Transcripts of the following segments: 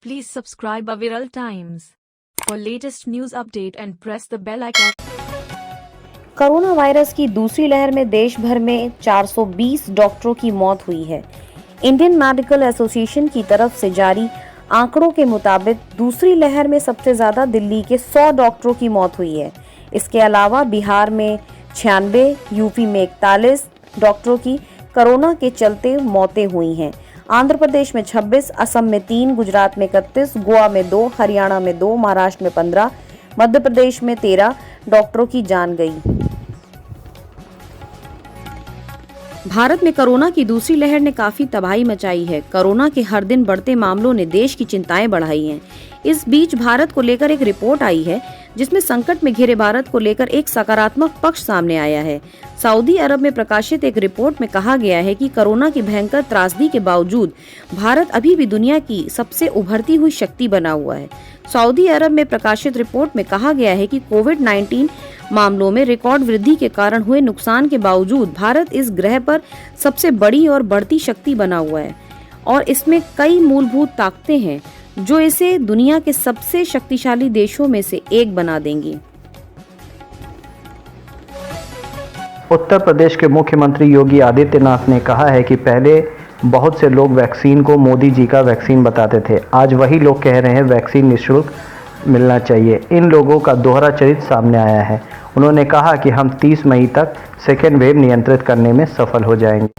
Please subscribe Aviral Times for latest news update and press the bell icon. Corona virus की दूसरी लहर में देश भर में 420 डॉक्टरों की मौत हुई है। इंडियन मेडिकल एसोसिएशन की तरफ से जारी आंकड़ों के मुताबिक दूसरी लहर में सबसे ज्यादा दिल्ली के 100 डॉक्टरों की मौत हुई है। इसके अलावा बिहार में 96, यूपी में 41 डॉक्टरों की कोरोना के चलते मौतें हुई हैं। आंध्र प्रदेश में 26, असम में 3, गुजरात में 31, गोवा में 2, हरियाणा में 2, महाराष्ट्र में 15, मध्य प्रदेश में 13 डॉक्टरों की जान गई। भारत में कोरोना की दूसरी लहर ने काफी तबाही मचाई है। कोरोना के हर दिन बढ़ते मामलों ने देश की चिंताएं बढ़ाई हैं। इस बीच भारत को लेकर एक रिपोर्ट आई है जिसमें संकट में घिरे भारत को लेकर एक सकारात्मक पक्ष सामने आया है। सऊदी अरब में प्रकाशित एक रिपोर्ट में कहा गया है कि कोरोना की भयंकर त्रासदी के बावजूद भारत अभी भी दुनिया की सबसे उभरती हुई शक्ति बना हुआ है। सऊदी अरब में प्रकाशित रिपोर्ट में कहा गया है कि कोविड-19 मामलों में रिकॉर्ड वृद्धि के कारण हुए नुकसान के बावजूद भारत इस ग्रह पर सबसे बड़ी और बढ़ती शक्ति बना हुआ है और इसमें कई मूलभूत ताकतें हैं जो इसे दुनिया के सबसे शक्तिशाली देशों में से एक बना देंगी। उत्तर प्रदेश के मुख्यमंत्री योगी आदित्यनाथ ने कहा है कि पहले बहुत से लोग वैक्सीन को मोदी जी का वैक्सीन बताते थे। आज वही लोग कह रहे हैं वैक्सीन निःशुल्क मिलना चाहिए। इन लोगों का दोहरा चरित्र सामने आया है। उन्होंने कहा कि हम 30 मई तक सेकेंड वेव नियंत्रित करने में सफल हो जाएंगे।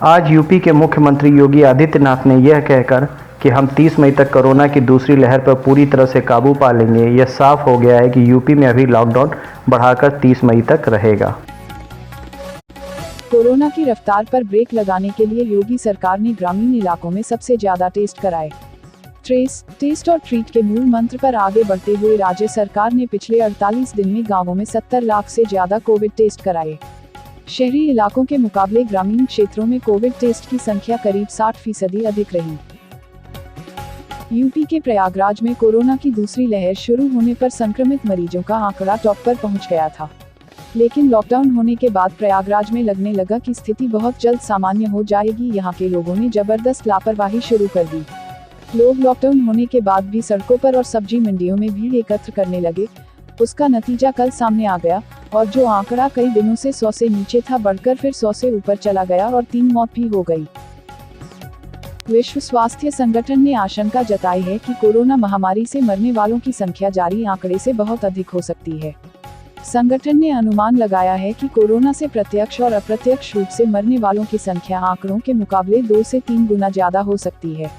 आज यूपी के मुख्यमंत्री योगी आदित्यनाथ ने यह कहकर कि हम 30 मई तक कोरोना की दूसरी लहर पर पूरी तरह से काबू पा लेंगे, यह साफ हो गया है कि यूपी में अभी लॉकडाउन बढ़ाकर 30 मई तक रहेगा। कोरोना की रफ्तार पर ब्रेक लगाने के लिए योगी सरकार ने ग्रामीण इलाकों में सबसे ज्यादा टेस्ट कराए। ट्रेस, टेस्ट और ट्रीट के मूल मंत्र पर आगे बढ़ते हुए राज्य सरकार ने पिछले 48 दिन में गांवों में 70 लाख से ज्यादा कोविड टेस्ट कराए। शहरी इलाकों के मुकाबले ग्रामीण क्षेत्रों में कोविड टेस्ट की संख्या करीब 60% अधिक रही। यूपी के प्रयागराज में कोरोना की दूसरी लहर शुरू होने पर संक्रमित मरीजों का आंकड़ा टॉप पर पहुंच गया था, लेकिन लॉकडाउन होने के बाद प्रयागराज में लगने लगा कि स्थिति बहुत जल्द सामान्य हो जाएगी। यहाँ के लोगों ने जबरदस्त लापरवाही शुरू कर दी। लोग लॉकडाउन होने के बाद भी सड़कों पर और सब्जी मंडियों में भीड़ एकत्र करने लगे। उसका नतीजा कल सामने आ गया और जो आंकड़ा कई दिनों से 100 से नीचे था बढ़कर फिर 100 से ऊपर चला गया और 3 मौत भी हो गई। विश्व स्वास्थ्य संगठन ने आशंका जताई है कि कोरोना महामारी से मरने वालों की संख्या जारी आंकड़े से बहुत अधिक हो सकती है। संगठन ने अनुमान लगाया है कि कोरोना से प्रत्यक्ष और अप्रत्यक्ष रूप से मरने वालों की संख्या आंकड़ों के मुकाबले 2 से 3 गुना ज्यादा हो सकती है।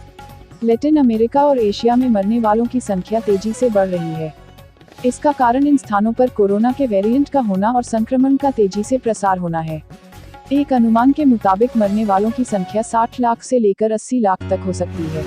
लैटिन अमेरिका और एशिया में मरने वालों की संख्या तेजी से बढ़ रही है। इसका कारण इन स्थानों पर कोरोना के वेरिएंट का होना और संक्रमण का तेजी से प्रसार होना है। एक अनुमान के मुताबिक मरने वालों की संख्या 60 लाख से लेकर 80 लाख तक हो सकती है।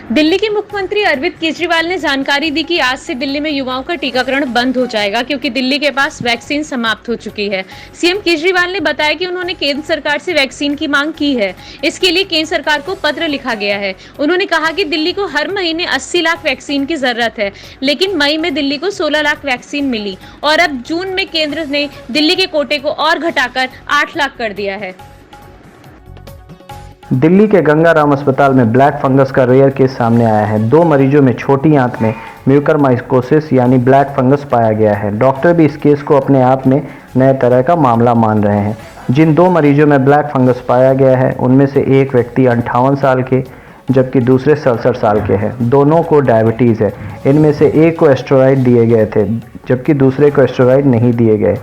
दिल्ली के मुख्यमंत्री अरविंद केजरीवाल ने जानकारी दी कि आज से दिल्ली में युवाओं का टीकाकरण बंद हो जाएगा क्योंकि दिल्ली के पास वैक्सीन समाप्त हो चुकी है। सीएम केजरीवाल ने बताया कि उन्होंने केंद्र सरकार से वैक्सीन की मांग की है। इसके लिए केंद्र सरकार को पत्र लिखा गया है। उन्होंने कहा कि दिल्ली को हर महीने 80 लाख वैक्सीन की जरूरत है, लेकिन मई में दिल्ली को 16 लाख वैक्सीन मिली और अब जून में केंद्र ने दिल्ली के कोटे को और घटाकर 8 लाख कर दिया है। दिल्ली के गंगाराम अस्पताल में ब्लैक फंगस का रेयर केस सामने आया है। 2 मरीजों में छोटी आंत में म्यूकरमाइकोसिस यानी ब्लैक फंगस पाया गया है। डॉक्टर भी इस केस को अपने आप में नए तरह का मामला मान रहे हैं। जिन 2 मरीजों में ब्लैक फंगस पाया गया है उनमें से एक व्यक्ति 58 साल के जबकि दूसरे 67 साल के हैं। दोनों को डायबिटीज़ है। इनमें से एक को एस्टेरॉइड दिए गए थे जबकि दूसरे को एस्टेरॉइड नहीं दिए गए।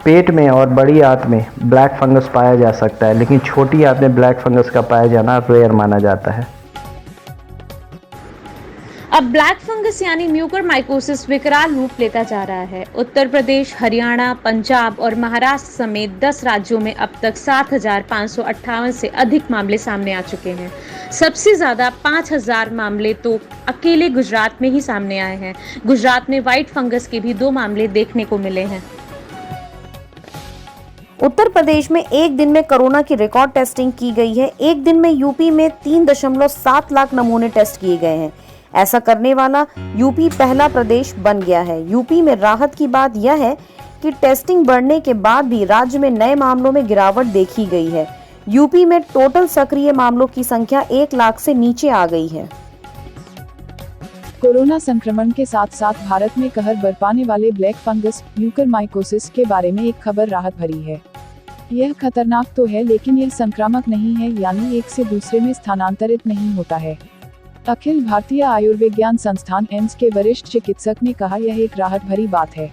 पेट में और बड़ी आंत में ब्लैक फंगस पाया जा सकता है, लेकिन छोटी आंत में ब्लैक फंगस का पाया जाना रेयर माना जाता है। अब ब्लैक फंगस यानी म्यूकरमाइकोसिस विकराल रूप लेता जा रहा है। उत्तर प्रदेश, हरियाणा, पंजाब और महाराष्ट्र समेत 10 राज्यों में अब तक 7,558 से अधिक मामले सामने आ चुके हैं। सबसे ज्यादा 5,000 मामले तो अकेले गुजरात में ही सामने आए हैं। गुजरात में व्हाइट फंगस के भी 2 मामले देखने को मिले हैं। उत्तर प्रदेश में एक दिन में कोरोना की रिकॉर्ड टेस्टिंग की गई है। एक दिन में यूपी में 3.7 लाख नमूने टेस्ट किए गए हैं। ऐसा करने वाला यूपी पहला प्रदेश बन गया है। यूपी में राहत की बात यह है कि टेस्टिंग बढ़ने के बाद भी राज्य में नए मामलों में गिरावट देखी गई है। यूपी में टोटल सक्रिय मामलों की संख्या 1 लाख से नीचे आ गई है। कोरोना संक्रमण के साथ साथ भारत में कहर बरपाने वाले ब्लैक फंगस म्यूकरमाइकोसिस के बारे में एक खबर राहत भरी है। यह खतरनाक तो है, लेकिन यह संक्रामक नहीं है, यानी एक से दूसरे में स्थानांतरित नहीं होता है। अखिल भारतीय आयुर्विज्ञान संस्थान एम्स के वरिष्ठ चिकित्सक ने कहा, यह एक राहत भरी बात है।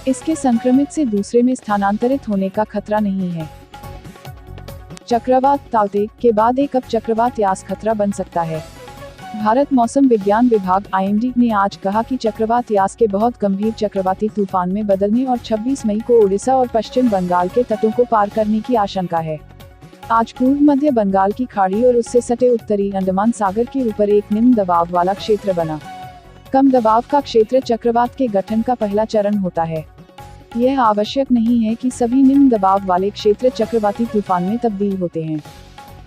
इसके संक्रमित से दूसरे में स्थानांतरित होने का खतरा नहीं है। चक्रवात ताउते के बाद एक अब चक्रवात यास खतरा बन सकता है। भारत मौसम विज्ञान विभाग (IMD) ने आज कहा कि चक्रवात यास के बहुत गंभीर चक्रवाती तूफान में बदलने और 26 मई को ओडिशा और पश्चिम बंगाल के तटों को पार करने की आशंका है। आज पूर्व मध्य बंगाल की खाड़ी और उससे सटे उत्तरी अंडमान सागर के ऊपर एक निम्न दबाव वाला क्षेत्र बना। कम दबाव का क्षेत्र चक्रवात के गठन का पहला चरण होता है। यह आवश्यक नहीं है कि सभी निम्न दबाव वाले क्षेत्र चक्रवाती तूफान में तब्दील होते हैं।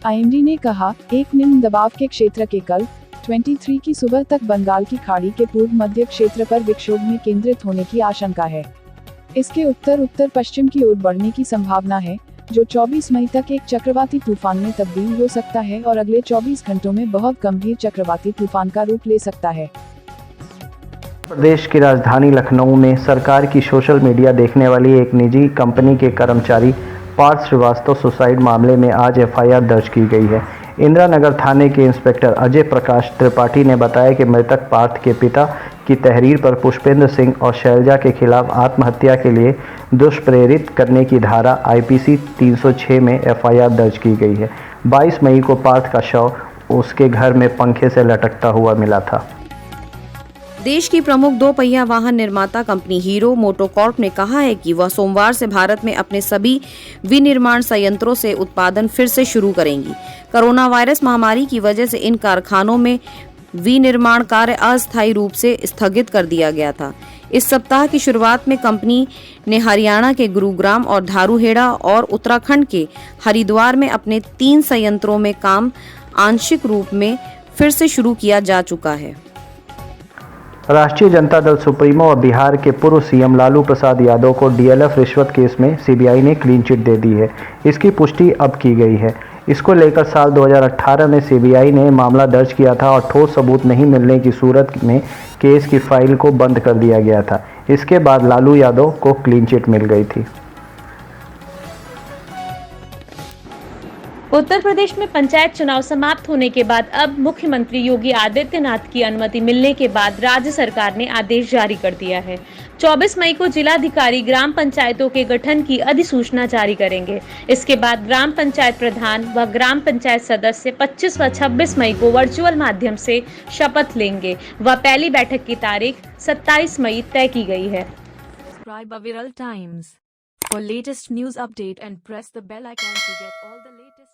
IMD ने कहा, एक निम्न दबाव के क्षेत्र के कल 23 की सुबह तक बंगाल की खाड़ी के पूर्व मध्य क्षेत्र पर विक्षोभ में केंद्रित होने की आशंका है। इसके उत्तर उत्तर पश्चिम की ओर बढ़ने की संभावना है, जो 24 मई तक एक चक्रवाती तूफान में तब्दील हो सकता है और अगले 24 घंटों में बहुत गंभीर चक्रवाती तूफान का रूप ले सकता है। प्रदेश की राजधानी लखनऊ में सरकार की सोशल मीडिया देखने वाली एक निजी कंपनी के कर्मचारी पार्थ श्रीवास्तव सुसाइड मामले में आज FIR दर्ज की गई है। इंदिरा नगर थाने के इंस्पेक्टर अजय प्रकाश त्रिपाठी ने बताया कि मृतक पार्थ के पिता की तहरीर पर पुष्पेंद्र सिंह और शैलजा के खिलाफ आत्महत्या के लिए दुष्प्रेरित करने की धारा IPC 306 में FIR दर्ज की गई है। 22 मई को पार्थ का शव उसके घर में पंखे से लटकता हुआ मिला था। देश की प्रमुख 2 पहिया वाहन निर्माता कंपनी हीरो मोटोकॉर्प ने कहा है कि वह सोमवार से भारत में अपने सभी विनिर्माण संयंत्रों से उत्पादन फिर से शुरू करेंगी। कोरोना वायरस महामारी की वजह से इन कारखानों में विनिर्माण कार्य अस्थायी रूप से स्थगित कर दिया गया था। इस सप्ताह की शुरुआत में कंपनी ने हरियाणा के गुरुग्राम और धारूहेड़ा और उत्तराखंड के हरिद्वार में अपने 3 संयंत्रों में काम आंशिक रूप में फिर से शुरू किया जा चुका है। राष्ट्रीय जनता दल सुप्रीमो और बिहार के पूर्व CM लालू प्रसाद यादव को DLF रिश्वत केस में CBI ने क्लीन चिट दे दी है। इसकी पुष्टि अब की गई है। इसको लेकर साल 2018 में CBI ने मामला दर्ज किया था और ठोस सबूत नहीं मिलने की सूरत में केस की फाइल को बंद कर दिया गया था। इसके बाद लालू यादव को क्लीन चिट मिल गई थी। उत्तर प्रदेश में पंचायत चुनाव समाप्त होने के बाद अब मुख्यमंत्री योगी आदित्यनाथ की अनुमति मिलने के बाद राज्य सरकार ने आदेश जारी कर दिया है। 24 मई को जिलाधिकारी ग्राम पंचायतों के गठन की अधिसूचना जारी करेंगे। इसके बाद ग्राम पंचायत प्रधान व ग्राम पंचायत सदस्य 25 व 26 मई को वर्चुअल माध्यम से शपथ लेंगे व पहली बैठक की तारीख 27 मई तय की गई है। Subscribe Viral Times for latest news update and press the bell icon to get all the latest